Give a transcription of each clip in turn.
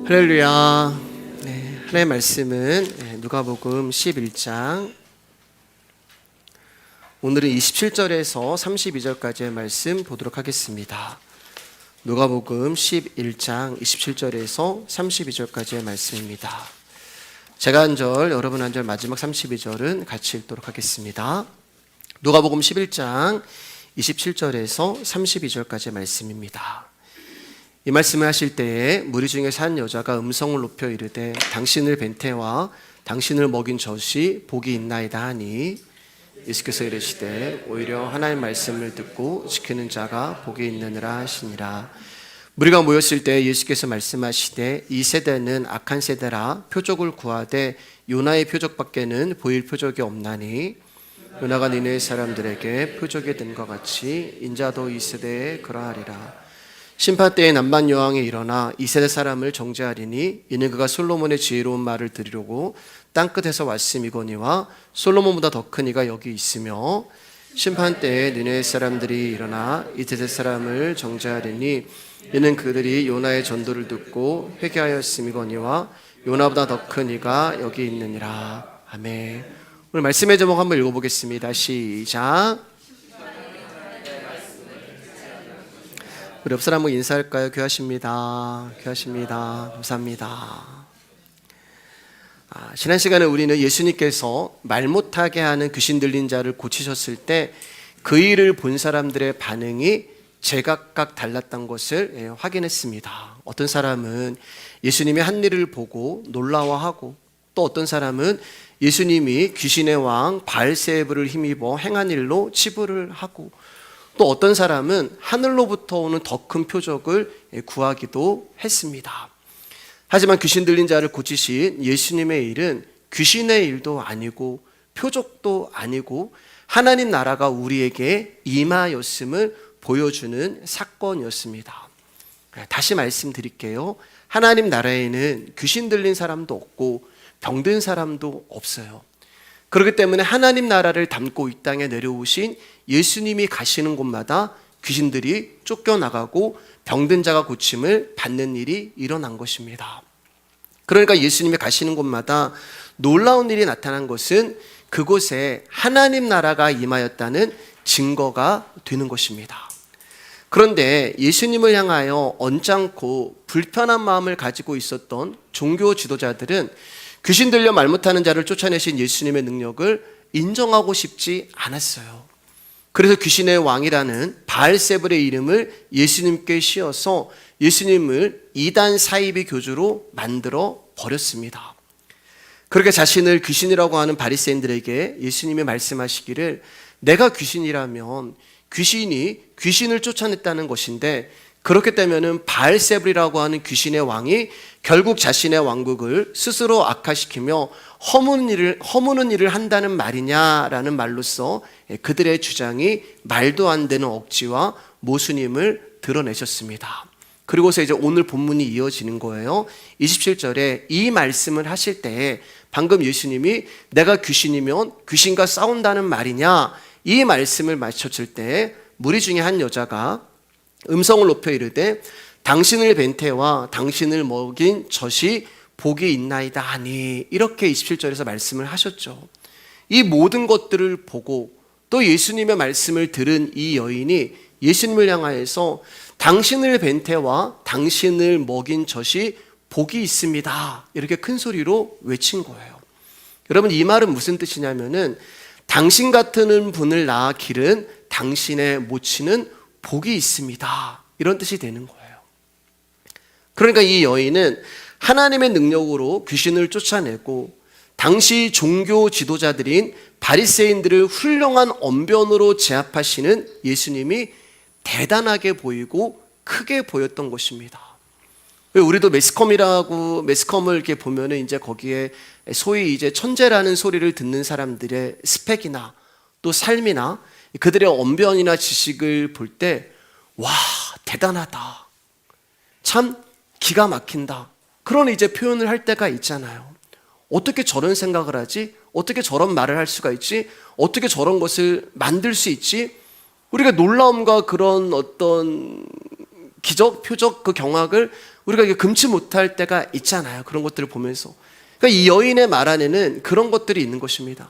할렐루야. 하나님의 말씀은 누가복음 11장, 오늘은 27절에서 32절까지의 말씀 보도록 하겠습니다. 누가복음 11장 27절에서 32절까지의 말씀입니다. 제가 한 절, 여러분 한 절, 마지막 32절은 같이 읽도록 하겠습니다. 누가복음 11장 27절에서 32절까지의 말씀입니다. 이 말씀을 하실 때에 무리 중에서 한 여자가 음성을 높여 이르되 당신을 뵌 태와 당신을 먹인 젖이 복이 있나이다 하니, 예수께서 이르시되 오히려 하나님의 말씀을 듣고 지키는 자가 복이 있느니라 하시니라. 무리가 모였을 때 예수께서 말씀하시되 이 세대는 악한 세대라 표적을 구하되 요나의 표적밖에는 보일 표적이 없나니, 요나가 니네 사람들에게 표적이 된 것 같이 인자도 이 세대에 그러하리라. 심판 때에 남방 여왕이 일어나 이 세대 사람을 정죄하리니, 이는 그가 솔로몬의 지혜로운 말을 들으려고 땅끝에서 왔음이거니와 솔로몬보다 더 큰 이가 여기 있으며, 심판 때에 니네 사람들이 일어나 이 세대 사람을 정죄하리니, 이는 그들이 요나의 전도를 듣고 회개하였음이거니와 요나보다 더 큰 이가 여기 있느니라. 아멘. 오늘 말씀의 제목 한번 읽어보겠습니다. 시작. 우리 옆 사람 한번 인사할까요? 교하십니다. 교하십니다. 감사합니다. 지난 시간에 우리는 예수님께서 말 못하게 하는 귀신 들린 자를 고치셨을 때 그 일을 본 사람들의 반응이 제각각 달랐던 것을 확인했습니다. 어떤 사람은 예수님이 한 일을 보고 놀라워하고, 또 어떤 사람은 예수님이 귀신의 왕 바알세불을 힘입어 행한 일로 치부를 하고, 또 어떤 사람은 하늘로부터 오는 더 큰 표적을 구하기도 했습니다. 하지만 귀신 들린 자를 고치신 예수님의 일은 귀신의 일도 아니고 표적도 아니고 하나님 나라가 우리에게 임하였음을 보여주는 사건이었습니다. 다시 말씀드릴게요. 하나님 나라에는 귀신 들린 사람도 없고 병든 사람도 없어요. 그렇기 때문에 하나님 나라를 담고 이 땅에 내려오신 예수님이 가시는 곳마다 귀신들이 쫓겨나가고 병든 자가 고침을 받는 일이 일어난 것입니다. 그러니까 예수님이 가시는 곳마다 놀라운 일이 나타난 것은 그곳에 하나님 나라가 임하였다는 증거가 되는 것입니다. 그런데 예수님을 향하여 언짢고 불편한 마음을 가지고 있었던 종교 지도자들은 귀신 들려 말 못하는 자를 쫓아내신 예수님의 능력을 인정하고 싶지 않았어요. 그래서 귀신의 왕이라는 바알세불의 이름을 예수님께 씌워서 예수님을 이단 사이비 교주로 만들어 버렸습니다. 그렇게 자신을 귀신이라고 하는 바리새인들에게 예수님이 말씀하시기를, 내가 귀신이라면 귀신이 귀신을 쫓아냈다는 것인데, 그렇게 되면은 바알세불이라고 하는 귀신의 왕이 결국 자신의 왕국을 스스로 악화시키며 허무는 일을 한다는 말이냐라는 말로써 그들의 주장이 말도 안 되는 억지와 모순임을 드러내셨습니다. 그리고서 이제 오늘 본문이 이어지는 거예요. 27절에 이 말씀을 하실 때 방금 예수님이 내가 귀신이면 귀신과 싸운다는 말이냐, 이 말씀을 마쳤을 때 무리 중에 한 여자가 음성을 높여 이르되 당신을 뵌 태와 당신을 먹인 젖이 복이 있나이다 하니, 이렇게 27절에서 말씀을 하셨죠. 이 모든 것들을 보고 또 예수님의 말씀을 들은 이 여인이 예수님을 향하여서 당신을 뵌 태와 당신을 먹인 젖이 복이 있습니다, 이렇게 큰 소리로 외친 거예요. 여러분, 이 말은 무슨 뜻이냐면은 당신 같은 분을 낳아 기른 당신의 모친은 복이 있습니다, 이런 뜻이 되는 거예요. 그러니까 이 여인은 하나님의 능력으로 귀신을 쫓아내고 당시 종교 지도자들인 바리새인들을 훌륭한 언변으로 제압하시는 예수님이 대단하게 보이고 크게 보였던 것입니다. 우리도 매스컴을 이렇게 보면은 이제 거기에 소위 이제 천재라는 소리를 듣는 사람들의 스펙이나 또 삶이나 그들의 언변이나 지식을 볼 때, 와, 대단하다, 참 기가 막힌다, 그런 이제 표현을 할 때가 있잖아요. 어떻게 저런 생각을 하지? 어떻게 저런 말을 할 수가 있지? 어떻게 저런 것을 만들 수 있지? 우리가 놀라움과 그런 어떤 기적, 표적, 그 경악을 우리가 이게 금치 못할 때가 있잖아요. 그런 것들을 보면서. 그러니까 이 여인의 말 안에는 그런 것들이 있는 것입니다.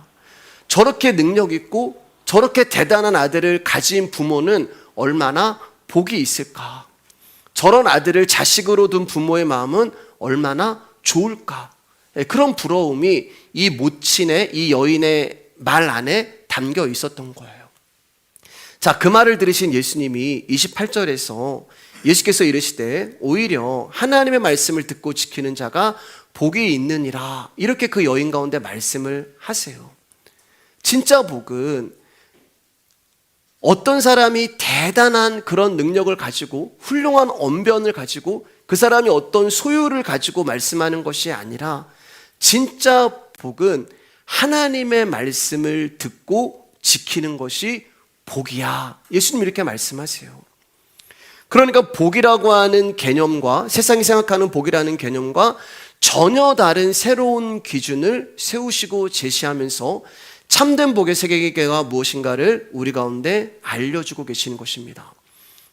저렇게 능력 있고 저렇게 대단한 아들을 가진 부모는 얼마나 복이 있을까? 저런 아들을 자식으로 둔 부모의 마음은 얼마나 좋을까? 그런 부러움이 이 모친의, 이 여인의 말 안에 담겨 있었던 거예요. 자, 그 말을 들으신 예수님이 28절에서 예수께서 이르시되 오히려 하나님의 말씀을 듣고 지키는 자가 복이 있느니라, 이렇게 그 여인 가운데 말씀을 하세요. 진짜 복은 어떤 사람이 대단한 그런 능력을 가지고 훌륭한 언변을 가지고 그 사람이 어떤 소유를 가지고 말씀하는 것이 아니라, 진짜 복은 하나님의 말씀을 듣고 지키는 것이 복이야. 예수님 이렇게 말씀하세요. 그러니까 복이라고 하는 개념과 세상이 생각하는 복이라는 개념과 전혀 다른 새로운 기준을 세우시고 제시하면서 참된 복의 세계가 무엇인가를 우리 가운데 알려주고 계시는 것입니다.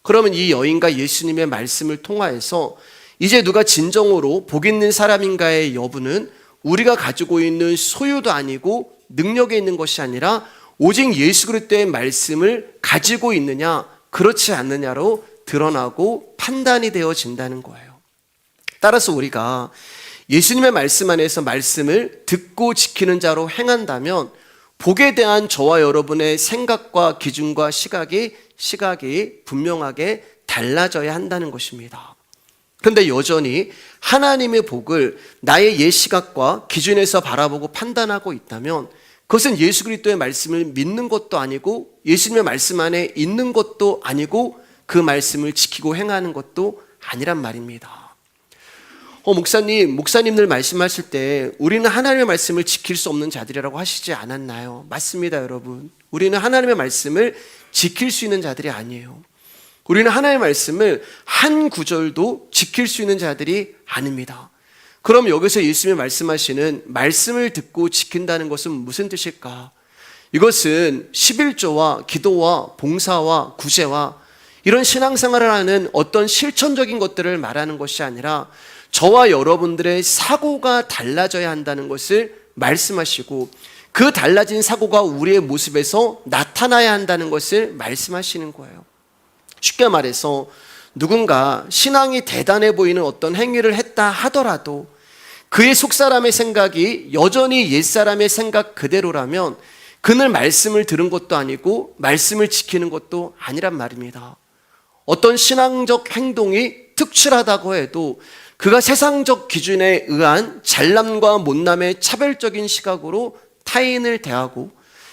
그러면 이 여인과 예수님의 말씀을 통하여서 이제 누가 진정으로 복 있는 사람인가의 여부는 우리가 가지고 있는 소유도 아니고 능력에 있는 것이 아니라 오직 예수 그리스도의 말씀을 가지고 있느냐 그렇지 않느냐로 드러나고 판단이 되어진다는 거예요. 따라서 우리가 예수님의 말씀 안에서 말씀을 듣고 지키는 자로 행한다면 복에 대한 저와 여러분의 생각과 기준과 시각이 분명하게 달라져야 한다는 것입니다. 그런데 여전히 하나님의 복을 나의 옛 시각과 기준에서 바라보고 판단하고 있다면 그것은 예수 그리스도의 말씀을 믿는 것도 아니고 예수님의 말씀 안에 있는 것도 아니고 그 말씀을 지키고 행하는 것도 아니란 말입니다. 목사님들 말씀하실 때 우리는 하나님의 말씀을 지킬 수 없는 자들이라고 하시지 않았나요? 맞습니다, 여러분. 우리는 하나님의 말씀을 지킬 수 있는 자들이 아니에요. 우리는 하나님의 말씀을 한 구절도 지킬 수 있는 자들이 아닙니다. 그럼 여기서 예수님이 말씀하시는 말씀을 듣고 지킨다는 것은 무슨 뜻일까? 이것은 11조와 기도와 봉사와 구제와 이런 신앙생활을 하는 어떤 실천적인 것들을 말하는 것이 아니라 저와 여러분들의 사고가 달라져야 한다는 것을 말씀하시고 그 달라진 사고가 우리의 모습에서 나타나야 한다는 것을 말씀하시는 거예요. 쉽게 말해서 누군가 신앙이 대단해 보이는 어떤 행위를 했다 하더라도 그의 속사람의 생각이 여전히 옛사람의 생각 그대로라면 그는 말씀을 들은 것도 아니고 말씀을 지키는 것도 아니란 말입니다. 어떤 신앙적 행동이 특출하다고 해도 그가 세상적 기준에 의한 잘남과 못남의 차별적인 시각으로 타인을 대하고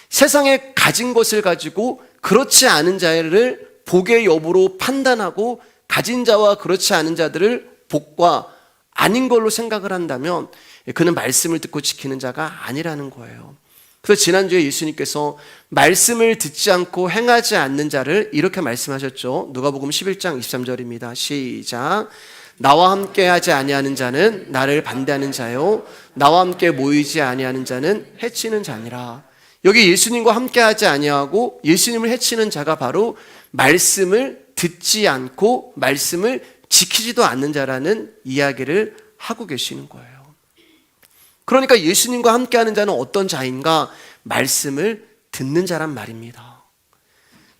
세상에 가진 것을 가지고 그렇지 않은 자를 복의 여부로 판단하고 가진 자와 그렇지 않은 자들을 복과 아닌 걸로 생각을 한다면 그는 말씀을 듣고 지키는 자가 아니라는 거예요. 그래서 지난주에 예수님께서 말씀을 듣지 않고 행하지 않는 자를 이렇게 말씀하셨죠. 누가복음 11장 23절입니다. 시작. 나와 함께 하지 아니하는 자는 나를 반대하는 자요 나와 함께 모이지 아니하는 자는 해치는 자니라. 여기 예수님과 함께 하지 아니하고 예수님을 해치는 자가 바로 말씀을 듣지 않고 말씀을 지키지도 않는 자라는 이야기를 하고 계시는 거예요. 그러니까 예수님과 함께 하는 자는 어떤 자인가? 말씀을 듣는 자란 말입니다.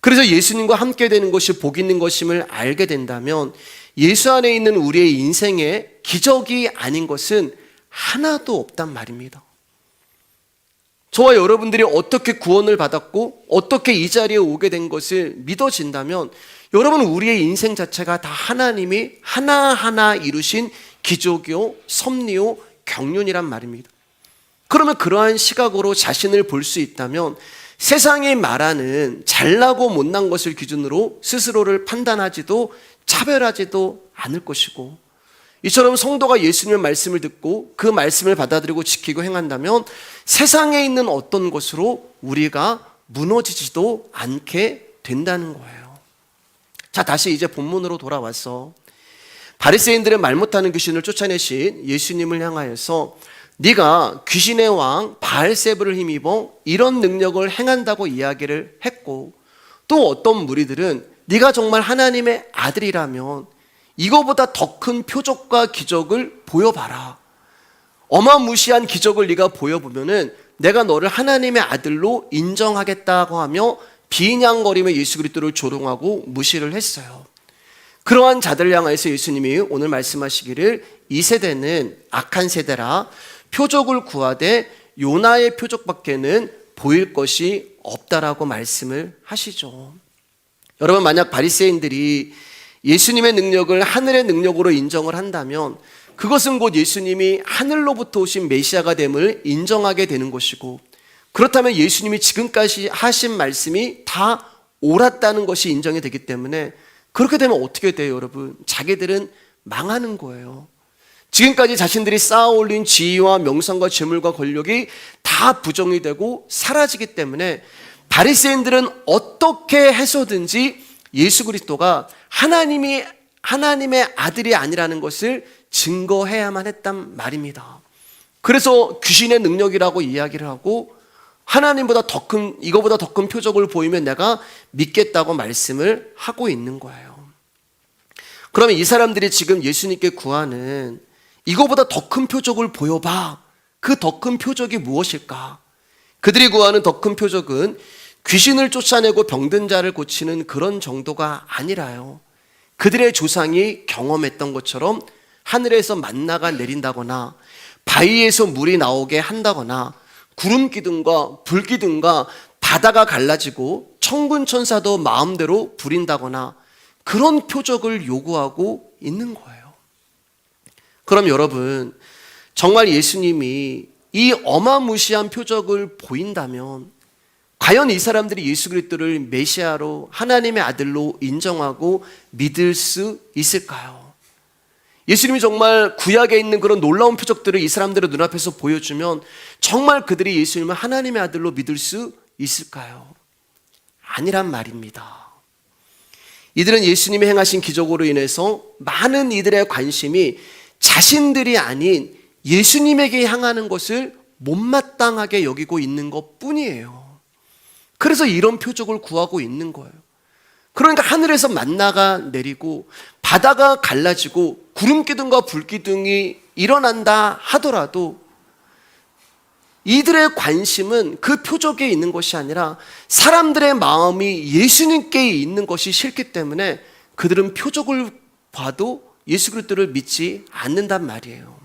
그래서 예수님과 함께 되는 것이 복 있는 것임을 알게 된다면 예수 안에 있는 우리의 인생에 기적이 아닌 것은 하나도 없단 말입니다. 저와 여러분들이 어떻게 구원을 받았고 어떻게 이 자리에 오게 된 것을 믿어진다면 여러분 우리의 인생 자체가 다 하나님이 하나하나 이루신 기적이요 섭리요 경륜이란 말입니다. 그러면 그러한 시각으로 자신을 볼 수 있다면 세상이 말하는 잘나고 못난 것을 기준으로 스스로를 판단하지도 차별하지도 않을 것이고 이처럼 성도가 예수님의 말씀을 듣고 그 말씀을 받아들이고 지키고 행한다면 세상에 있는 어떤 것으로 우리가 무너지지도 않게 된다는 거예요. 자, 다시 이제 본문으로 돌아와서 바리새인들의 말 못하는 귀신을 쫓아내신 예수님을 향하여서 네가 귀신의 왕 바알세불을 힘입어 이런 능력을 행한다고 이야기를 했고 또 어떤 무리들은 네가 정말 하나님의 아들이라면 이거보다 더 큰 표적과 기적을 보여봐라. 어마무시한 기적을 네가 보여보면은 내가 너를 하나님의 아들로 인정하겠다고 하며 비인양거리며 예수 그리스도를 조롱하고 무시를 했어요. 그러한 자들을 향해서 예수님이 오늘 말씀하시기를 이 세대는 악한 세대라 표적을 구하되 요나의 표적밖에는 보일 것이 없다라고 말씀을 하시죠. 여러분, 만약 바리새인들이 예수님의 능력을 하늘의 능력으로 인정을 한다면 그것은 곧 예수님이 하늘로부터 오신 메시아가 됨을 인정하게 되는 것이고, 그렇다면 예수님이 지금까지 하신 말씀이 다 옳았다는 것이 인정이 되기 때문에 그렇게 되면 어떻게 돼요, 여러분? 자기들은 망하는 거예요. 지금까지 자신들이 쌓아올린 지위와 명성과 재물과 권력이 다 부정이 되고 사라지기 때문에 바리새인들은 어떻게 해서든지 예수 그리스도가 하나님의 아들이 아니라는 것을 증거해야만 했단 말입니다. 그래서 귀신의 능력이라고 이야기를 하고 이거보다 더 큰 표적을 보이면 내가 믿겠다고 말씀을 하고 있는 거예요. 그러면 이 사람들이 지금 예수님께 구하는 이거보다 더 큰 표적을 보여봐. 그 더 큰 표적이 무엇일까? 그들이 구하는 더 큰 표적은 귀신을 쫓아내고 병든 자를 고치는 그런 정도가 아니라요. 그들의 조상이 경험했던 것처럼 하늘에서 만나가 내린다거나 바위에서 물이 나오게 한다거나 구름 기둥과 불 기둥과 바다가 갈라지고 천군 천사도 마음대로 부린다거나 그런 표적을 요구하고 있는 거예요. 그럼 여러분, 정말 예수님이 이 어마무시한 표적을 보인다면 과연 이 사람들이 예수 그리스도를 메시아로 하나님의 아들로 인정하고 믿을 수 있을까요? 예수님이 정말 구약에 있는 그런 놀라운 표적들을 이 사람들의 눈앞에서 보여주면 정말 그들이 예수님을 하나님의 아들로 믿을 수 있을까요? 아니란 말입니다. 이들은 예수님이 행하신 기적으로 인해서 많은 이들의 관심이 자신들이 아닌 예수님에게 향하는 것을 못마땅하게 여기고 있는 것 뿐이에요. 그래서 이런 표적을 구하고 있는 거예요. 그러니까 하늘에서 만나가 내리고 바다가 갈라지고 구름 기둥과 불 기둥이 일어난다 하더라도 이들의 관심은 그 표적에 있는 것이 아니라 사람들의 마음이 예수님께 있는 것이 싫기 때문에 그들은 표적을 봐도 예수 그리스도를 믿지 않는단 말이에요.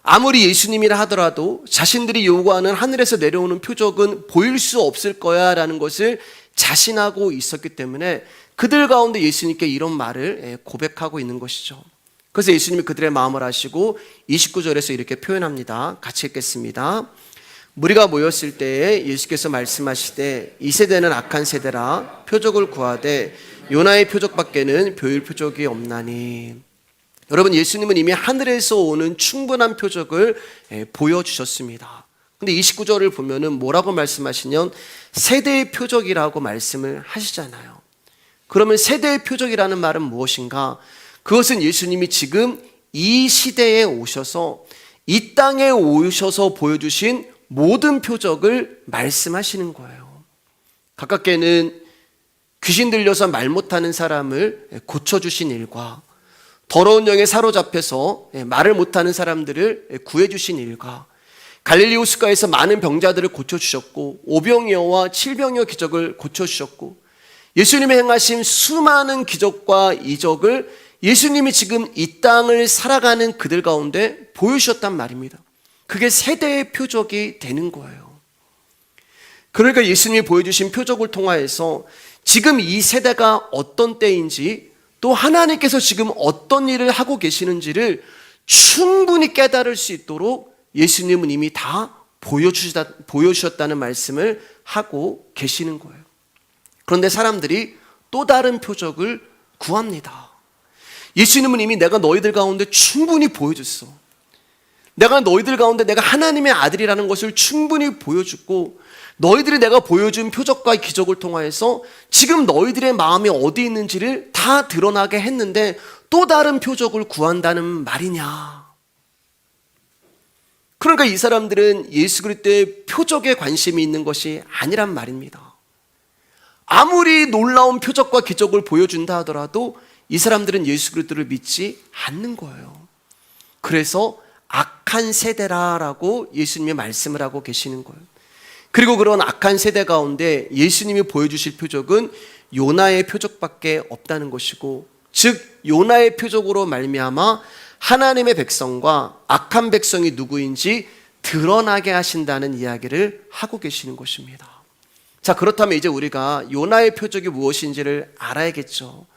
아무리 예수님이라 하더라도 자신들이 요구하는 하늘에서 내려오는 표적은 보일 수 없을 거야 라는 것을 자신하고 있었기 때문에 그들 가운데 예수님께 이런 말을 고백하고 있는 것이죠. 그래서 예수님이 그들의 마음을 아시고 29절에서 이렇게 표현합니다. 같이 읽겠습니다. 무리가 모였을 때에 예수께서 말씀하시되 이 세대는 악한 세대라 표적을 구하되 요나의 표적밖에는 보일 표적이 없나니. 여러분, 예수님은 이미 하늘에서 오는 충분한 표적을 보여주셨습니다. 근데 29절을 보면은 뭐라고 말씀하시냐면 세대의 표적이라고 말씀을 하시잖아요. 그러면 세대의 표적이라는 말은 무엇인가? 그것은 예수님이 지금 이 시대에 오셔서 이 땅에 오셔서 보여주신 모든 표적을 말씀하시는 거예요. 가깝게는 귀신 들려서 말 못하는 사람을 고쳐주신 일과 더러운 영에 사로잡혀서 말을 못하는 사람들을 구해주신 일과 갈릴리 호숫가에서 많은 병자들을 고쳐주셨고 오병이어와 칠병이어 기적을 고쳐주셨고 예수님이 행하신 수많은 기적과 이적을 예수님이 지금 이 땅을 살아가는 그들 가운데 보여주셨단 말입니다. 그게 세대의 표적이 되는 거예요. 그러니까 예수님이 보여주신 표적을 통하여서 지금 이 세대가 어떤 때인지 또 하나님께서 지금 어떤 일을 하고 계시는지를 충분히 깨달을 수 있도록 예수님은 이미 다 보여주셨다는 말씀을 하고 계시는 거예요. 그런데 사람들이 또 다른 표적을 구합니다. 예수님은 이미 내가 너희들 가운데 충분히 보여줬어. 내가 너희들 가운데 내가 하나님의 아들이라는 것을 충분히 보여줬고 너희들이 내가 보여준 표적과 기적을 통하여서 지금 너희들의 마음이 어디 있는지를 다 드러나게 했는데 또 다른 표적을 구한다는 말이냐. 그러니까 이 사람들은 예수 그리스도의 표적에 관심이 있는 것이 아니란 말입니다. 아무리 놀라운 표적과 기적을 보여준다 하더라도 이 사람들은 예수 그리스도를 믿지 않는 거예요. 그래서 악한 세대라라고 예수님이 말씀을 하고 계시는 거예요. 그리고 그런 악한 세대 가운데 예수님이 보여주실 표적은 요나의 표적밖에 없다는 것이고, 즉 요나의 표적으로 말미암아 하나님의 백성과 악한 백성이 누구인지 드러나게 하신다는 이야기를 하고 계시는 것입니다. 자, 그렇다면 이제 우리가 요나의 표적이 무엇인지를 알아야겠죠.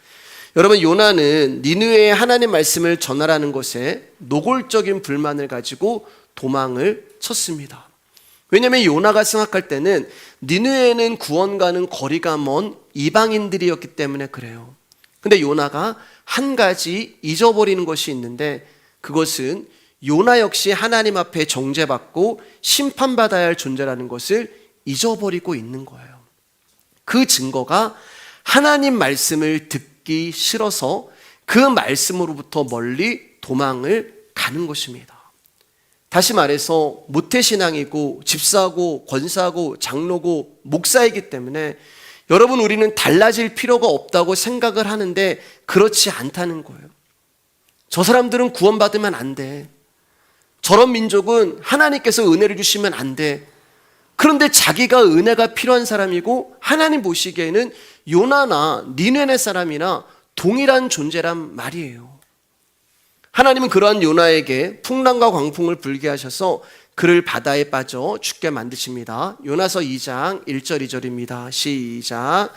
여러분, 요나는 니느웨의 하나님 말씀을 전하라는 것에 노골적인 불만을 가지고 도망을 쳤습니다. 왜냐하면 요나가 생각할 때는 니느웨는 구원과는 거리가 먼 이방인들이었기 때문에 그래요. 근데 요나가 한 가지 잊어버리는 것이 있는데, 그것은 요나 역시 하나님 앞에 정죄받고 심판받아야 할 존재라는 것을 잊어버리고 있는 거예요. 그 증거가 하나님 말씀을 듣기 싫어서 그 말씀으로부터 멀리 도망을 가는 것입니다. 다시 말해서 모태신앙이고 집사고 권사고 장로고 목사이기 때문에 여러분, 우리는 달라질 필요가 없다고 생각을 하는데 그렇지 않다는 거예요. 저 사람들은 구원받으면 안 돼. 저런 민족은 하나님께서 은혜를 주시면 안 돼. 그런데 자기가 은혜가 필요한 사람이고 하나님 보시기에는 요나나 니느웨 사람이나 동일한 존재란 말이에요. 하나님은 그러한 요나에게 풍랑과 광풍을 불게 하셔서 그를 바다에 빠져 죽게 만드십니다. 요나서 2장 1절 2절입니다. 시작.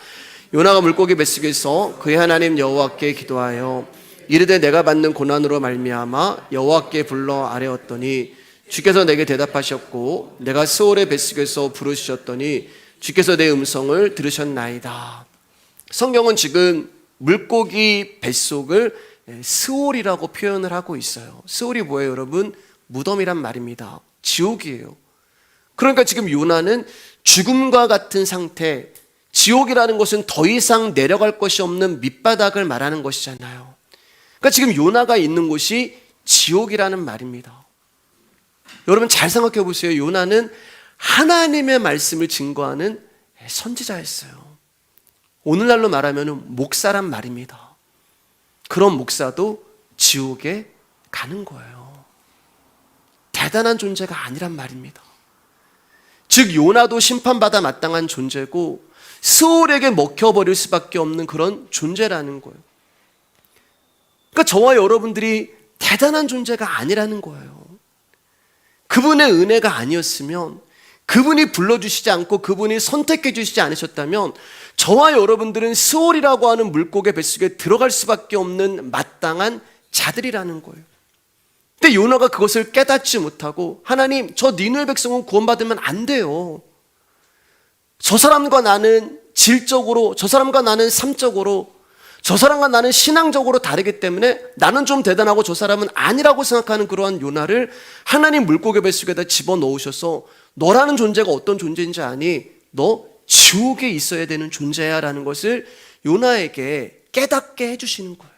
요나가 물고기 뱃속에서 그의 하나님 여호와께 기도하여 이르되 내가 받는 고난으로 말미암아 여호와께 불러 아뢰었더니 주께서 내게 대답하셨고 내가 스올의 뱃속에서 부르셨더니 주께서 내 음성을 들으셨나이다. 성경은 지금 물고기 뱃속을 스올이라고 표현을 하고 있어요. 스올이 뭐예요, 여러분? 무덤이란 말입니다. 지옥이에요. 그러니까 지금 요나는 죽음과 같은 상태, 지옥이라는 것은 더 이상 내려갈 것이 없는 밑바닥을 말하는 것이잖아요. 그러니까 지금 요나가 있는 곳이 지옥이라는 말입니다. 여러분 잘 생각해 보세요. 요나는 하나님의 말씀을 증거하는 선지자였어요. 오늘날로 말하면 목사란 말입니다. 그런 목사도 지옥에 가는 거예요. 대단한 존재가 아니란 말입니다. 즉 요나도 심판받아 마땅한 존재고 스올에게 먹혀버릴 수밖에 없는 그런 존재라는 거예요. 그러니까 저와 여러분들이 대단한 존재가 아니라는 거예요. 그분의 은혜가 아니었으면, 그분이 불러주시지 않고 그분이 선택해 주시지 않으셨다면 저와 여러분들은 스올이라고 하는 물고기 뱃속에 들어갈 수밖에 없는 마땅한 자들이라는 거예요. 근데 요나가 그것을 깨닫지 못하고 하나님, 저 니느웨 백성은 구원받으면 안 돼요. 저 사람과 나는 질적으로, 저 사람과 나는 삶적으로, 저 사람과 나는 신앙적으로 다르기 때문에 나는 좀 대단하고 저 사람은 아니라고 생각하는 그러한 요나를 하나님 물고기 뱃속에다 집어넣으셔서 너라는 존재가 어떤 존재인지 아니? 너 지옥에 있어야 되는 존재야 라는 것을 요나에게 깨닫게 해주시는 거예요.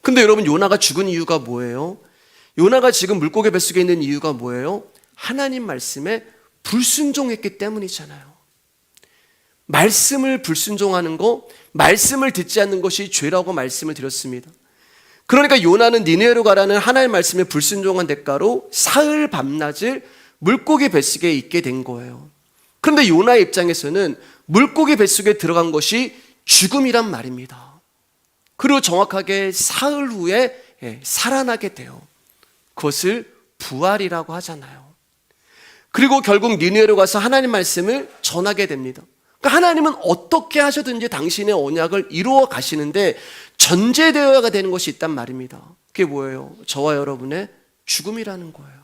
근데 여러분, 요나가 죽은 이유가 뭐예요? 요나가 지금 물고기 뱃속에 있는 이유가 뭐예요? 하나님 말씀에 불순종했기 때문이잖아요. 말씀을 불순종하는 거, 말씀을 듣지 않는 것이 죄라고 말씀을 드렸습니다. 그러니까 요나는 니느웨로 가라는 하나님의 말씀에 불순종한 대가로 사흘 밤낮을 물고기 뱃속에 있게 된 거예요. 그런데 요나의 입장에서는 물고기 뱃속에 들어간 것이 죽음이란 말입니다. 그리고 정확하게 사흘 후에 살아나게 돼요. 그것을 부활이라고 하잖아요. 그리고 결국 니느웨로 가서 하나님 말씀을 전하게 됩니다. 그러니까 하나님은 어떻게 하셔든지 당신의 언약을 이루어 가시는데 전제되어야 되는 것이 있단 말입니다. 그게 뭐예요? 저와 여러분의 죽음이라는 거예요.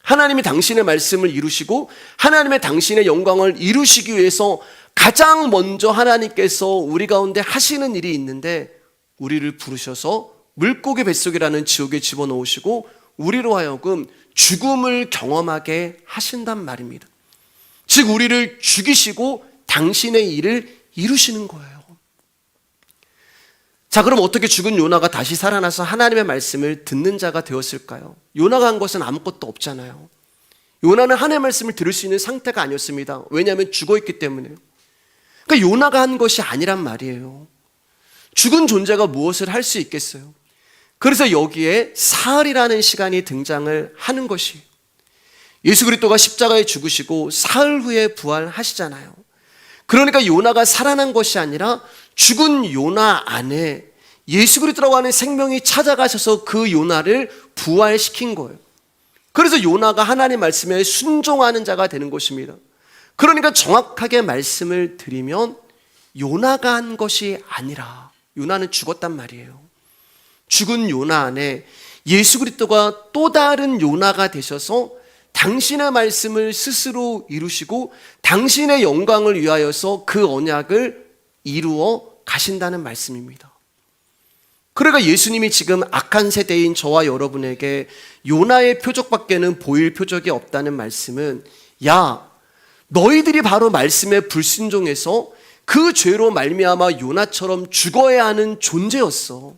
하나님이 당신의 말씀을 이루시고 하나님의 당신의 영광을 이루시기 위해서 가장 먼저 하나님께서 우리 가운데 하시는 일이 있는데, 우리를 부르셔서 물고기 뱃속이라는 지옥에 집어넣으시고 우리로 하여금 죽음을 경험하게 하신단 말입니다. 즉 우리를 죽이시고 당신의 일을 이루시는 거예요. 자, 그럼 어떻게 죽은 요나가 다시 살아나서 하나님의 말씀을 듣는 자가 되었을까요? 요나가 한 것은 아무것도 없잖아요. 요나는 하나님의 말씀을 들을 수 있는 상태가 아니었습니다. 왜냐하면 죽어있기 때문에요. 그러니까 요나가 한 것이 아니란 말이에요. 죽은 존재가 무엇을 할 수 있겠어요? 그래서 여기에 사흘이라는 시간이 등장을 하는 것이에요. 예수 그리스도가 십자가에 죽으시고 사흘 후에 부활하시잖아요. 그러니까 요나가 살아난 것이 아니라 죽은 요나 안에 예수 그리스도라고 하는 생명이 찾아가셔서 그 요나를 부활시킨 거예요. 그래서 요나가 하나님의 말씀에 순종하는 자가 되는 것입니다. 그러니까 정확하게 말씀을 드리면 요나가 한 것이 아니라 요나는 죽었단 말이에요. 죽은 요나 안에 예수 그리스도가 또 다른 요나가 되셔서 당신의 말씀을 스스로 이루시고 당신의 영광을 위하여서 그 언약을 이루어 가신다는 말씀입니다. 그러니까 예수님이 지금 악한 세대인 저와 여러분에게 요나의 표적밖에는 보일 표적이 없다는 말씀은, 야, 너희들이 바로 말씀에 불순종해서 그 죄로 말미암아 요나처럼 죽어야 하는 존재였어.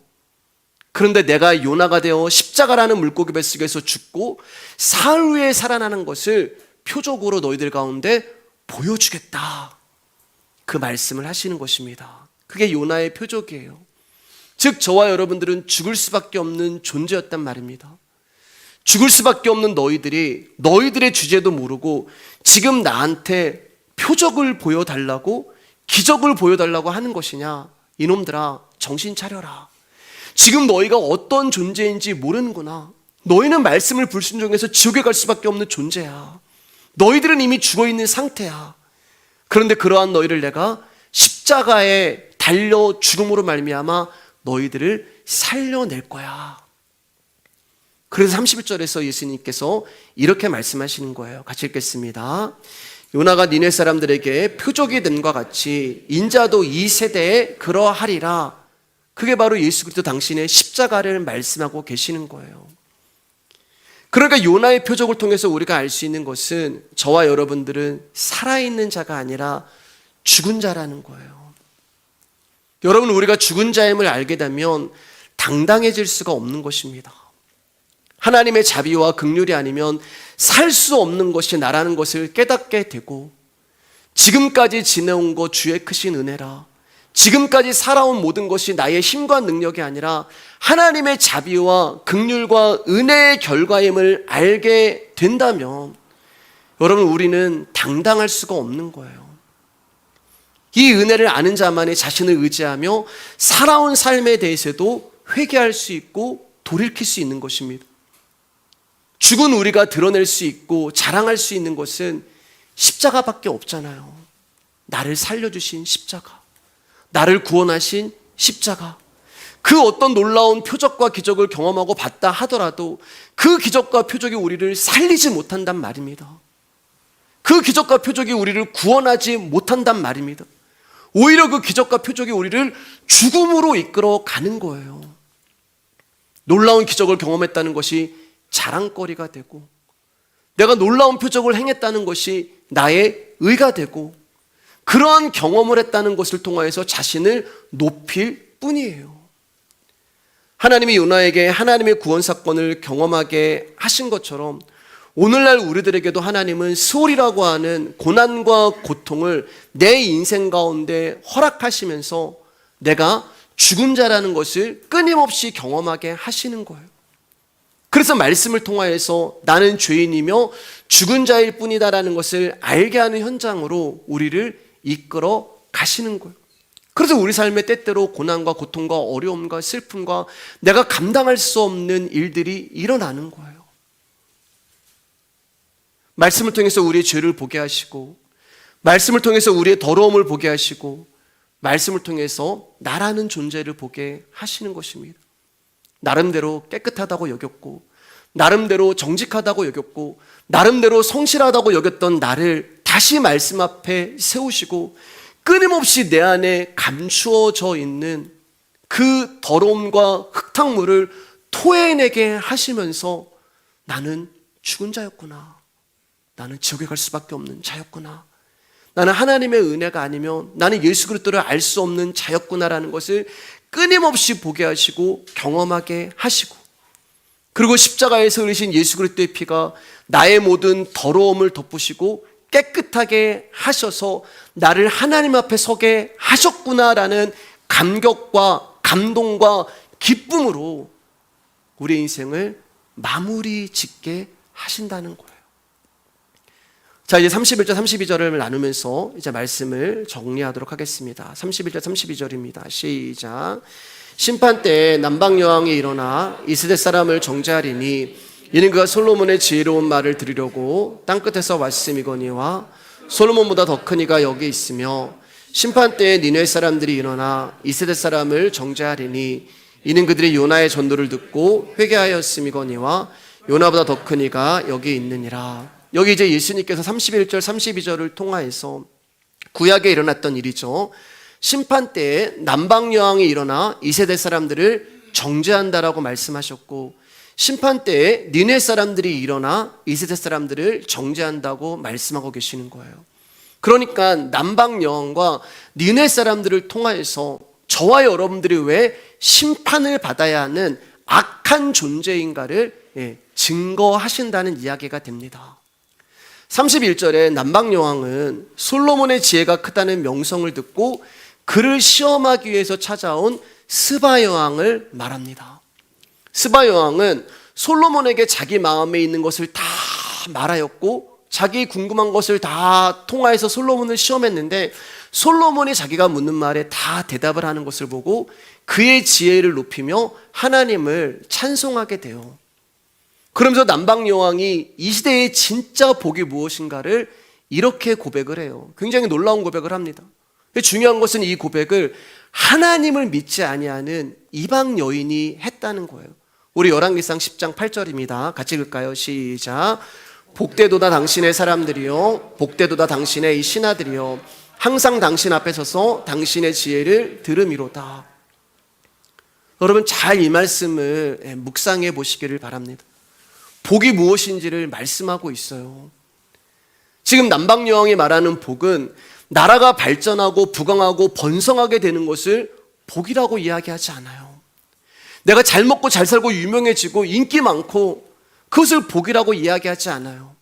그런데 내가 요나가 되어 십자가라는 물고기 뱃속에서 죽고 사흘 후에 살아나는 것을 표적으로 너희들 가운데 보여주겠다. 그 말씀을 하시는 것입니다. 그게 요나의 표적이에요. 즉 저와 여러분들은 죽을 수밖에 없는 존재였단 말입니다. 죽을 수밖에 없는 너희들이 너희들의 주제도 모르고 지금 나한테 표적을 보여달라고, 기적을 보여달라고 하는 것이냐? 이놈들아, 정신 차려라. 지금 너희가 어떤 존재인지 모르는구나. 너희는 말씀을 불순종해서 지옥에 갈 수밖에 없는 존재야. 너희들은 이미 죽어있는 상태야. 그런데 그러한 너희를 내가 십자가에 달려 죽음으로 말미암아 너희들을 살려낼 거야. 그래서 31절에서 예수님께서 이렇게 말씀하시는 거예요. 같이 읽겠습니다. 요나가 니네 사람들에게 표적이 됨과 같이 인자도 이 세대에 그러하리라. 그게 바로 예수 그리스도 당신의 십자가를 말씀하고 계시는 거예요. 그러니까 요나의 표적을 통해서 우리가 알 수 있는 것은 저와 여러분들은 살아있는 자가 아니라 죽은 자라는 거예요. 여러분, 우리가 죽은 자임을 알게 되면 당당해질 수가 없는 것입니다. 하나님의 자비와 긍휼이 아니면 살 수 없는 것이 나라는 것을 깨닫게 되고, 지금까지 지내온 것 주의 크신 은혜라, 지금까지 살아온 모든 것이 나의 힘과 능력이 아니라 하나님의 자비와 긍휼과 은혜의 결과임을 알게 된다면 여러분, 우리는 당당할 수가 없는 거예요. 이 은혜를 아는 자만이 자신을 의지하며 살아온 삶에 대해서도 회개할 수 있고 돌이킬 수 있는 것입니다. 죽은 우리가 드러낼 수 있고 자랑할 수 있는 것은 십자가밖에 없잖아요. 나를 살려주신 십자가, 나를 구원하신 십자가. 그 어떤 놀라운 표적과 기적을 경험하고 봤다 하더라도 그 기적과 표적이 우리를 살리지 못한단 말입니다. 그 기적과 표적이 우리를 구원하지 못한단 말입니다. 오히려 그 기적과 표적이 우리를 죽음으로 이끌어 가는 거예요. 놀라운 기적을 경험했다는 것이 자랑거리가 되고, 내가 놀라운 표적을 행했다는 것이 나의 의가 되고, 그러한 경험을 했다는 것을 통하여서 자신을 높일 뿐이에요. 하나님이 요나에게 하나님의 구원 사건을 경험하게 하신 것처럼 오늘날 우리들에게도 하나님은 수월이라고 하는 고난과 고통을 내 인생 가운데 허락하시면서 내가 죽은 자라는 것을 끊임없이 경험하게 하시는 거예요. 그래서 말씀을 통하여서 나는 죄인이며 죽은 자일 뿐이다라는 것을 알게 하는 현장으로 우리를 이끌어 가시는 거예요. 그래서 우리 삶의 때때로 고난과 고통과 어려움과 슬픔과 내가 감당할 수 없는 일들이 일어나는 거예요. 말씀을 통해서 우리의 죄를 보게 하시고, 말씀을 통해서 우리의 더러움을 보게 하시고, 말씀을 통해서 나라는 존재를 보게 하시는 것입니다. 나름대로 깨끗하다고 여겼고, 나름대로 정직하다고 여겼고, 나름대로 성실하다고 여겼던 나를 다시 말씀 앞에 세우시고 끊임없이 내 안에 감추어져 있는 그 더러움과 흙탕물을 토해내게 하시면서 나는 죽은 자였구나, 나는 지옥에 갈 수밖에 없는 자였구나, 나는 하나님의 은혜가 아니면 나는 예수 그리스도를 알 수 없는 자였구나라는 것을 끊임없이 보게 하시고 경험하게 하시고, 그리고 십자가에서 흘리신 예수 그리스도의 피가 나의 모든 더러움을 덮으시고 깨끗하게 하셔서 나를 하나님 앞에 서게 하셨구나라는 감격과 감동과 기쁨으로 우리 인생을 마무리 짓게 하신다는 거예요. 자, 이제 31절 32절을 나누면서 이제 말씀을 정리하도록 하겠습니다. 31절 32절입니다. 시작. 심판 때에 남방 여왕이 일어나 이스라엘 사람을 정죄하리니 이는 그가 솔로몬의 지혜로운 말을 들으려고 땅끝에서 왔음이거니와 솔로몬보다 더 큰 이가 여기 있으며 심판 때에 니느웨 사람들이 일어나 이스라엘 사람을 정죄하리니 이는 그들이 요나의 전도를 듣고 회개하였음이거니와 요나보다 더 큰 이가 여기 있느니라. 여기 이제 예수님께서 31절 32절을 통하여서 구약에 일어났던 일이죠. 심판 때에 남방 여왕이 일어나 이세대 사람들을 정죄한다라고 말씀하셨고, 심판 때에 니네 사람들이 일어나 이세대 사람들을 정죄한다고 말씀하고 계시는 거예요. 그러니까 남방 여왕과 니네 사람들을 통하여서 저와 여러분들이 왜 심판을 받아야 하는 악한 존재인가를 증거하신다는 이야기가 됩니다. 31절에 남방 여왕은 솔로몬의 지혜가 크다는 명성을 듣고 그를 시험하기 위해서 찾아온 스바 여왕을 말합니다. 스바 여왕은 솔로몬에게 자기 마음에 있는 것을 다 말하였고 자기 궁금한 것을 다 통하여서 솔로몬을 시험했는데 솔로몬이 자기가 묻는 말에 다 대답을 하는 것을 보고 그의 지혜를 높이며 하나님을 찬송하게 돼요. 그러면서 남방 여왕이 이 시대의 진짜 복이 무엇인가를 이렇게 고백을 해요. 굉장히 놀라운 고백을 합니다. 중요한 것은 이 고백을 하나님을 믿지 아니하는 이방 여인이 했다는 거예요. 우리 열왕기상 10장 8절입니다. 같이 읽을까요? 시작. 복되도다 당신의 사람들이요 복되도다 당신의 이 신하들이요 항상 당신 앞에 서서 당신의 지혜를 들음이로다. 여러분 잘 이 말씀을 묵상해 보시기를 바랍니다. 복이 무엇인지를 말씀하고 있어요. 지금 남방 여왕이 말하는 복은 나라가 발전하고 부강하고 번성하게 되는 것을 복이라고 이야기하지 않아요. 내가 잘 먹고 잘 살고 유명해지고 인기 많고 그것을 복이라고 이야기하지 않아요.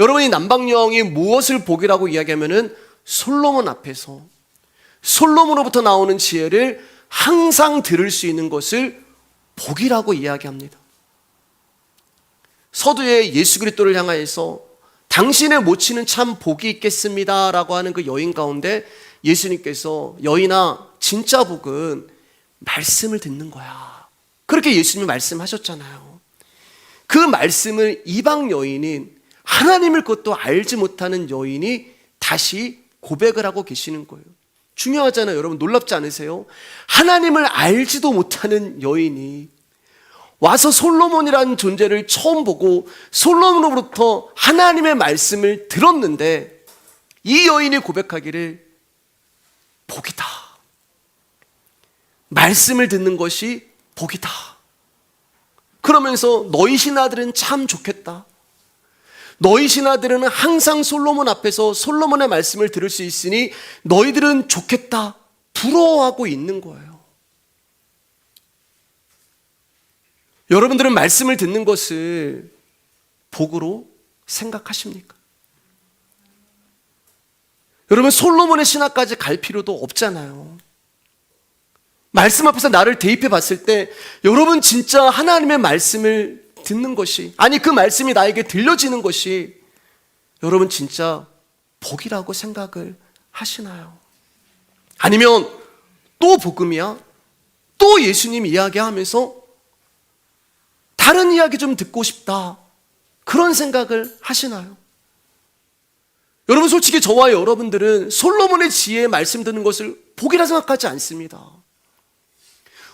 여러분이 남방 여왕이 무엇을 복이라고 이야기하면은 솔로몬 앞에서 솔로몬으로부터 나오는 지혜를 항상 들을 수 있는 것을 복이라고 이야기합니다. 서두에 예수 그리스도를 향하여서 당신의 모친은 참 복이 있겠습니다 라고 하는 그 여인 가운데 예수님께서 여인아 진짜 복은 말씀을 듣는 거야 그렇게 예수님이 말씀하셨잖아요. 그 말씀을 이방 여인인 하나님을 그것도 알지 못하는 여인이 다시 고백을 하고 계시는 거예요. 중요하잖아요. 여러분 놀랍지 않으세요? 하나님을 알지도 못하는 여인이 와서 솔로몬이라는 존재를 처음 보고 솔로몬으로부터 하나님의 말씀을 들었는데 이 여인이 고백하기를 복이다. 말씀을 듣는 것이 복이다. 그러면서 너희 신하들은 참 좋겠다. 너희 신하들은 항상 솔로몬 앞에서 솔로몬의 말씀을 들을 수 있으니 너희들은 좋겠다. 부러워하고 있는 거예요. 여러분들은 말씀을 듣는 것을 복으로 생각하십니까? 여러분 솔로몬의 신하까지 갈 필요도 없잖아요. 말씀 앞에서 나를 대입해 봤을 때 여러분 진짜 하나님의 말씀을 듣는 것이 아니 그 말씀이 나에게 들려지는 것이 여러분 진짜 복이라고 생각을 하시나요? 아니면 또 복음이야? 또 예수님 이야기하면서 다른 이야기 좀 듣고 싶다 그런 생각을 하시나요? 여러분 솔직히 저와 여러분들은 솔로몬의 지혜의 말씀 듣는 것을 복이라 생각하지 않습니다.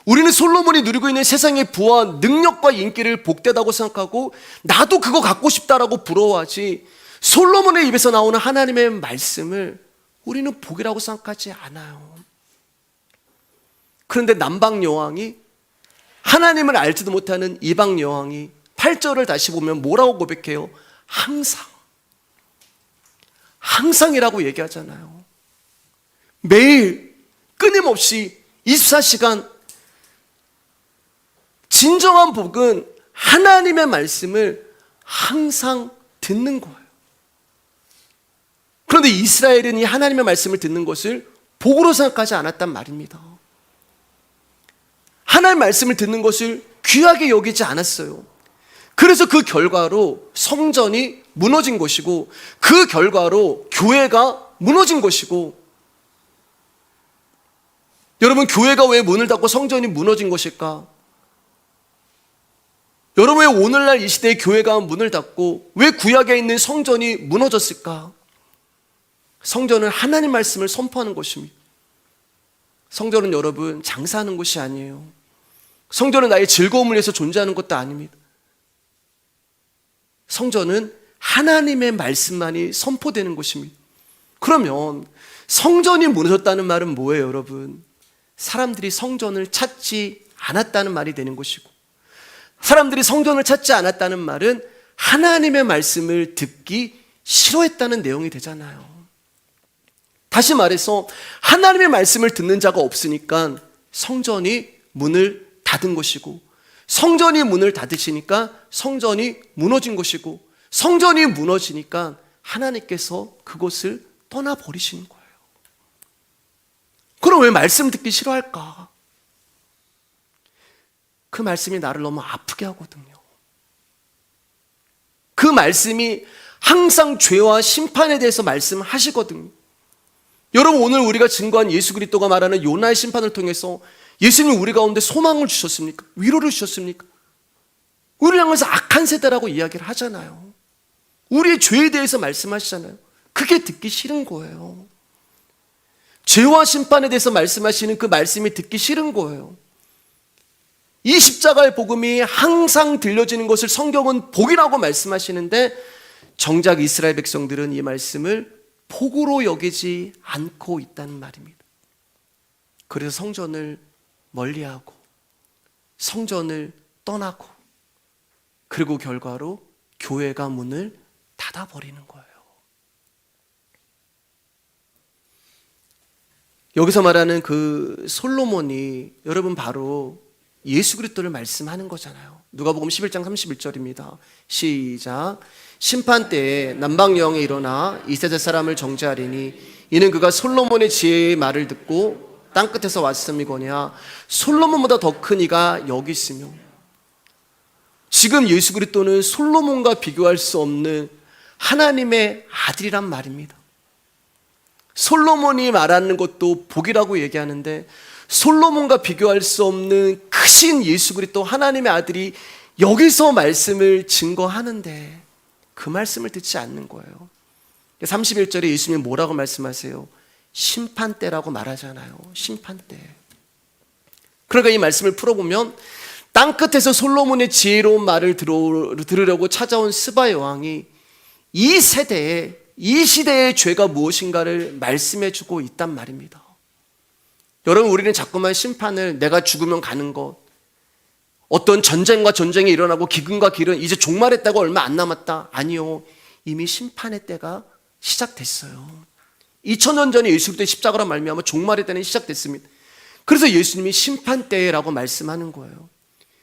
우리는 솔로몬이 누리고 있는 세상의 부와 능력과 인기를 복되다고 생각하고 나도 그거 갖고 싶다라고 부러워하지 솔로몬의 입에서 나오는 하나님의 말씀을 우리는 복이라고 생각하지 않아요. 그런데 남방 여왕이 하나님을 알지도 못하는 이방 여왕이 8절을 다시 보면 뭐라고 고백해요? 항상이라고 얘기하잖아요. 매일 끊임없이 24시간 진정한 복은 하나님의 말씀을 항상 듣는 거예요. 그런데 이스라엘은 이 하나님의 말씀을 듣는 것을 복으로 생각하지 않았단 말입니다. 하나님의 말씀을 듣는 것을 귀하게 여기지 않았어요. 그래서 그 결과로 성전이 무너진 것이고, 그 결과로 교회가 무너진 것이고, 여러분, 교회가 왜 문을 닫고 성전이 무너진 것일까? 여러분, 왜 오늘날 이 시대에 교회가 문을 닫고 왜 구약에 있는 성전이 무너졌을까? 성전은 하나님 말씀을 선포하는 것입니다. 성전은 여러분 장사하는 곳이 아니에요. 성전은 나의 즐거움을 위해서 존재하는 것도 아닙니다. 성전은 하나님의 말씀만이 선포되는 곳입니다. 그러면 성전이 무너졌다는 말은 뭐예요, 여러분? 사람들이 성전을 찾지 않았다는 말이 되는 것이고, 사람들이 성전을 찾지 않았다는 말은 하나님의 말씀을 듣기 싫어했다는 내용이 되잖아요. 다시 말해서 하나님의 말씀을 듣는 자가 없으니까 성전이 문을 닫은 것이고, 성전이 문을 닫으시니까 성전이 무너진 것이고, 성전이 무너지니까 하나님께서 그것을 떠나버리시는 거예요. 그럼 왜 말씀 듣기 싫어할까? 그 말씀이 나를 너무 아프게 하거든요. 그 말씀이 항상 죄와 심판에 대해서 말씀하시거든요. 여러분, 오늘 우리가 증거한 예수 그리스도가 말하는 요나의 심판을 통해서 예수님이 우리 가운데 소망을 주셨습니까? 위로를 주셨습니까? 우리를 향해서 악한 세대라고 이야기를 하잖아요. 우리의 죄에 대해서 말씀하시잖아요. 그게 듣기 싫은 거예요. 죄와 심판에 대해서 말씀하시는 그 말씀이 듣기 싫은 거예요. 이 십자가의 복음이 항상 들려지는 것을 성경은 복이라고 말씀하시는데, 정작 이스라엘 백성들은 이 말씀을 복으로 여기지 않고 있다는 말입니다. 그래서 성전을 멀리하고 성전을 떠나고, 그리고 결과로 교회가 문을 닫아버리는 거예요. 여기서 말하는 그 솔로몬이 여러분 바로 예수 그리스도를 말씀하는 거잖아요. 누가복음 11장 31절입니다. 시작. 심판 때에 남방 여왕이 일어나 이세대 사람을 정죄하리니 이는 그가 솔로몬의 지혜의 말을 듣고 땅끝에서 왔음이거냐. 솔로몬보다 더 큰 이가 여기 있으며. 지금 예수 그리스도는 솔로몬과 비교할 수 없는 하나님의 아들이란 말입니다. 솔로몬이 말하는 것도 복이라고 얘기하는데, 솔로몬과 비교할 수 없는 크신 예수 그리스도 하나님의 아들이 여기서 말씀을 증거하는데 그 말씀을 듣지 않는 거예요. 31절에 예수님이 뭐라고 말씀하세요? 심판대라고 말하잖아요. 심판대. 그러니까 이 말씀을 풀어보면, 땅끝에서 솔로몬의 지혜로운 말을 들으려고 찾아온 스바 여왕이 이 세대에, 이 시대의 죄가 무엇인가를 말씀해주고 있단 말입니다. 여러분, 우리는 자꾸만 심판을, 내가 죽으면 가는 것, 어떤 전쟁과 전쟁이 일어나고 기근과 길은 이제 종말했다고 얼마 안 남았다. 아니요, 이미 심판의 때가 시작됐어요. 2000년 전에 예수 그리스도의 십자가로 말미암아 종말의 때는 시작됐습니다. 그래서 예수님이 심판 때라고 말씀하는 거예요.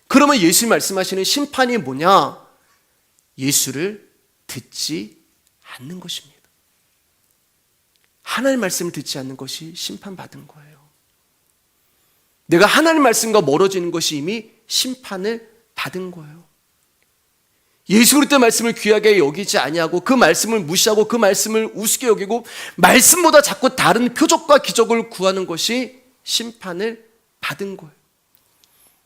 그러면 예수님이 말씀하시는 심판이 뭐냐? 예수를 듣지 않는 것입니다. 하나님의 말씀을 듣지 않는 것이 심판받은 거예요. 내가 하나님 말씀과 멀어지는 것이 이미 심판을 받은 거예요. 예수 그리스도의 말씀을 귀하게 여기지 아니하고 그 말씀을 무시하고 그 말씀을 우습게 여기고 말씀보다 자꾸 다른 표적과 기적을 구하는 것이 심판을 받은 거예요.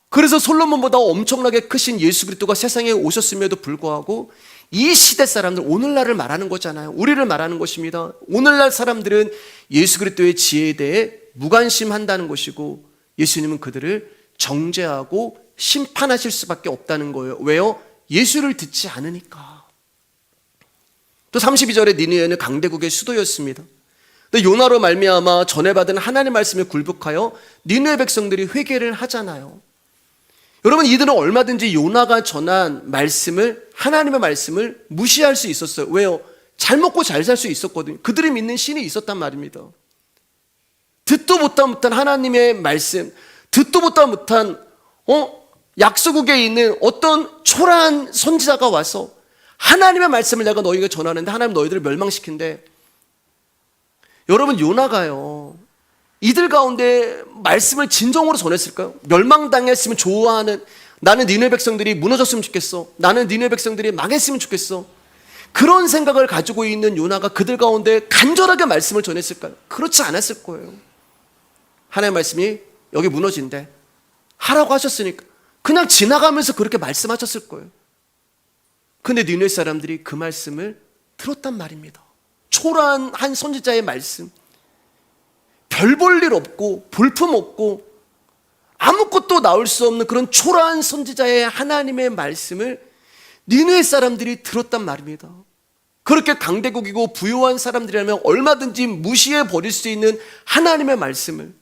그래서 솔로몬보다 엄청나게 크신 예수 그리스도가 세상에 오셨음에도 불구하고 이 시대 사람들, 오늘날을 말하는 거잖아요. 우리를 말하는 것입니다. 오늘날 사람들은 예수 그리스도의 지혜에 대해 무관심한다는 것이고, 예수님은 그들을 정죄하고 심판하실 수밖에 없다는 거예요. 왜요? 예수를 듣지 않으니까. 또 32절에 니느웨는 강대국의 수도였습니다. 근데 요나로 말미암아 전해받은 하나님의 말씀에 굴복하여 니느웨 백성들이 회개를 하잖아요. 여러분, 이들은 얼마든지 요나가 전한 말씀을, 하나님의 말씀을 무시할 수 있었어요. 왜요? 잘 먹고 잘 살 수 있었거든요. 그들이 믿는 신이 있었단 말입니다. 듣도 보다 못한 하나님의 말씀, 듣도 보다 못한 약소국에 있는 어떤 초라한 선지자가 와서 하나님의 말씀을 내가 너희에게 전하는데 하나님 너희들을 멸망시킨대. 여러분, 요나가요, 이들 가운데 말씀을 진정으로 전했을까요? 멸망당했으면 좋아하는, 나는 니느웨 백성들이 무너졌으면 좋겠어, 나는 니느웨 백성들이 망했으면 좋겠어, 그런 생각을 가지고 있는 요나가 그들 가운데 간절하게 말씀을 전했을까요? 그렇지 않았을 거예요. 하나님의 말씀이 여기 무너진대 하라고 하셨으니까 그냥 지나가면서 그렇게 말씀하셨을 거예요. 근데 니느웨 사람들이 그 말씀을 들었단 말입니다. 초라한 한 선지자의 말씀, 별 볼 일 없고 볼품 없고 아무것도 나올 수 없는 그런 초라한 선지자의 하나님의 말씀을 니느웨 사람들이 들었단 말입니다. 그렇게 강대국이고 부유한 사람들이라면 얼마든지 무시해 버릴 수 있는 하나님의 말씀을,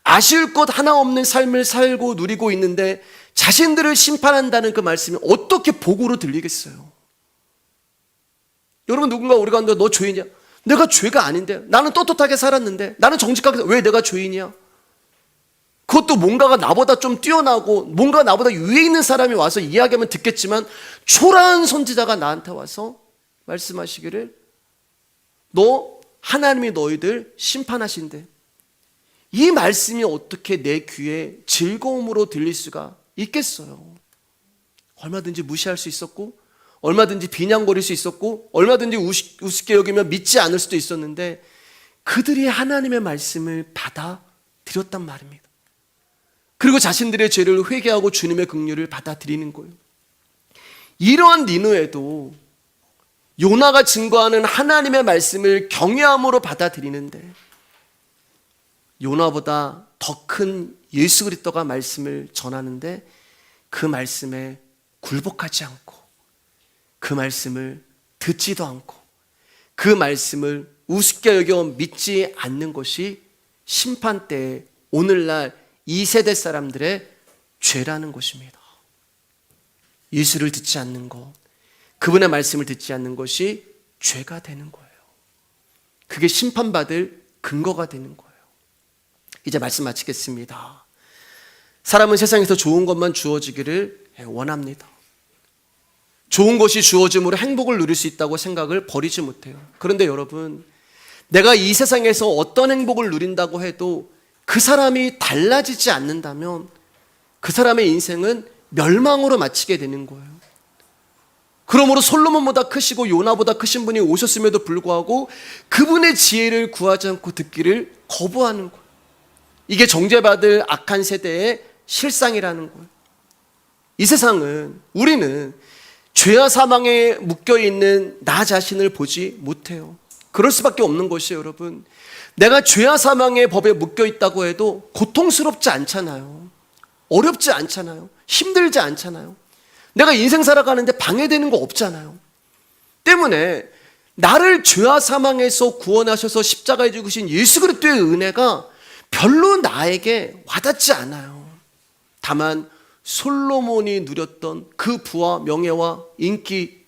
아쉬울 것 하나 없는 삶을 살고 누리고 있는데 자신들을 심판한다는 그 말씀이 어떻게 복으로 들리겠어요? 여러분, 누군가 우리가 너 죄인이야? 내가 죄가 아닌데, 나는 떳떳하게 살았는데, 나는 정직하게, 왜 내가 죄인이야? 그것도 뭔가가 나보다 좀 뛰어나고 뭔가 나보다 위에 있는 사람이 와서 이야기하면 듣겠지만, 초라한 선지자가 나한테 와서 말씀하시기를 너 하나님이 너희들 심판하신대. 이 말씀이 어떻게 내 귀에 즐거움으로 들릴 수가 있겠어요? 얼마든지 무시할 수 있었고, 얼마든지 비냥거릴 수 있었고, 얼마든지 우습게 여기며 믿지 않을 수도 있었는데 그들이 하나님의 말씀을 받아들였단 말입니다. 그리고 자신들의 죄를 회개하고 주님의 긍휼을 받아들이는 거예요. 이러한 니느웨도 요나가 증거하는 하나님의 말씀을 경외함으로 받아들이는데, 요나보다 더 큰 예수 그리스도가 말씀을 전하는데 그 말씀에 굴복하지 않고, 그 말씀을 듣지도 않고, 그 말씀을 우습게 여겨 믿지 않는 것이 심판 때에 오늘날 이 세대 사람들의 죄라는 것입니다. 예수를 듣지 않는 것, 그분의 말씀을 듣지 않는 것이 죄가 되는 거예요. 그게 심판받을 근거가 되는 거예요. 이제 말씀 마치겠습니다. 사람은 세상에서 좋은 것만 주어지기를 원합니다. 좋은 것이 주어짐으로 행복을 누릴 수 있다고 생각을 버리지 못해요. 그런데 여러분, 내가 이 세상에서 어떤 행복을 누린다고 해도 그 사람이 달라지지 않는다면 그 사람의 인생은 멸망으로 마치게 되는 거예요. 그러므로 솔로몬보다 크시고 요나보다 크신 분이 오셨음에도 불구하고 그분의 지혜를 구하지 않고 듣기를 거부하는 거예요. 이게 정죄받을 악한 세대의 실상이라는 거예요. 이 세상은, 우리는 죄와 사망에 묶여있는 나 자신을 보지 못해요. 그럴 수밖에 없는 것이에요. 여러분, 내가 죄와 사망의 법에 묶여있다고 해도 고통스럽지 않잖아요. 어렵지 않잖아요. 힘들지 않잖아요. 내가 인생 살아가는데 방해되는 거 없잖아요. 때문에 나를 죄와 사망에서 구원하셔서 십자가에 죽으신 예수 그리스도의 은혜가 별로 나에게 와닿지 않아요. 다만 솔로몬이 누렸던 그 부와 명예와 인기,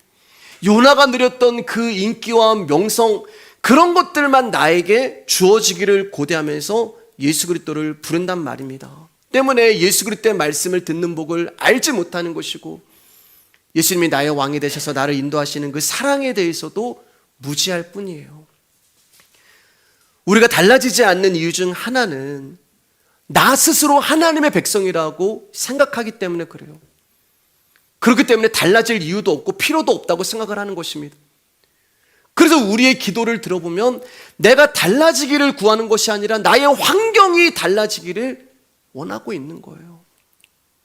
요나가 누렸던 그 인기와 명성, 그런 것들만 나에게 주어지기를 고대하면서 예수 그리스도를 부른단 말입니다. 때문에 예수 그리스도의 말씀을 듣는 복을 알지 못하는 것이고, 예수님이 나의 왕이 되셔서 나를 인도하시는 그 사랑에 대해서도 무지할 뿐이에요. 우리가 달라지지 않는 이유 중 하나는 나 스스로 하나님의 백성이라고 생각하기 때문에 그래요. 그렇기 때문에 달라질 이유도 없고 필요도 없다고 생각을 하는 것입니다. 그래서 우리의 기도를 들어보면 내가 달라지기를 구하는 것이 아니라 나의 환경이 달라지기를 원하고 있는 거예요.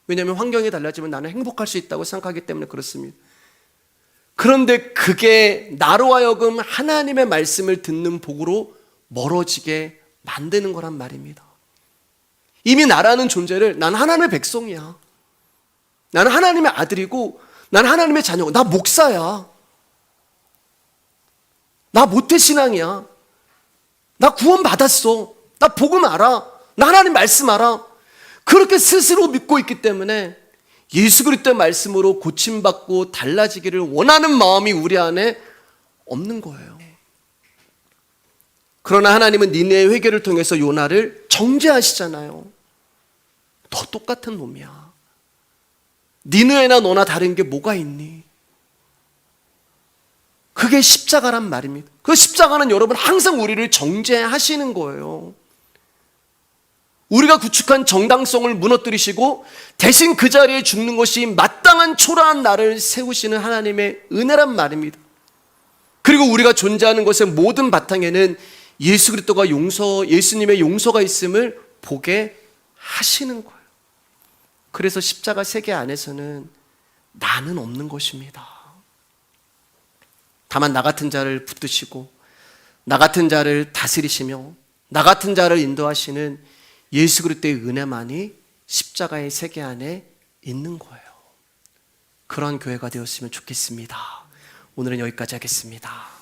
왜냐하면 환경이 달라지면 나는 행복할 수 있다고 생각하기 때문에 그렇습니다. 그런데 그게 나로 하여금 하나님의 말씀을 듣는 복으로 멀어지게 만드는 거란 말입니다. 이미 나라는 존재를, 난 하나님의 백성이야, 나는 하나님의 아들이고 나는 하나님의 자녀고, 나 목사야, 나 모태신앙이야, 나 구원받았어, 나 복음 알아, 나 하나님 말씀 알아, 그렇게 스스로 믿고 있기 때문에 예수 그리스도의 말씀으로 고침받고 달라지기를 원하는 마음이 우리 안에 없는 거예요. 그러나 하나님은 니느웨의 회개를 통해서 요나를 정죄하시잖아요. 너 똑같은 놈이야. 니느웨나 너나 다른 게 뭐가 있니? 그게 십자가란 말입니다. 그 십자가는 여러분 항상 우리를 정죄하시는 거예요. 우리가 구축한 정당성을 무너뜨리시고 대신 그 자리에 죽는 것이 마땅한 초라한 나를 세우시는 하나님의 은혜란 말입니다. 그리고 우리가 존재하는 것의 모든 바탕에는 예수 그리스도가 예수님의 용서가 있음을 보게 하시는 거예요. 그래서 십자가 세계 안에서는 나는 없는 것입니다. 다만 나 같은 자를 붙드시고 나 같은 자를 다스리시며 나 같은 자를 인도하시는 예수 그리스도의 은혜만이 십자가의 세계 안에 있는 거예요. 그런 교회가 되었으면 좋겠습니다. 오늘은 여기까지 하겠습니다.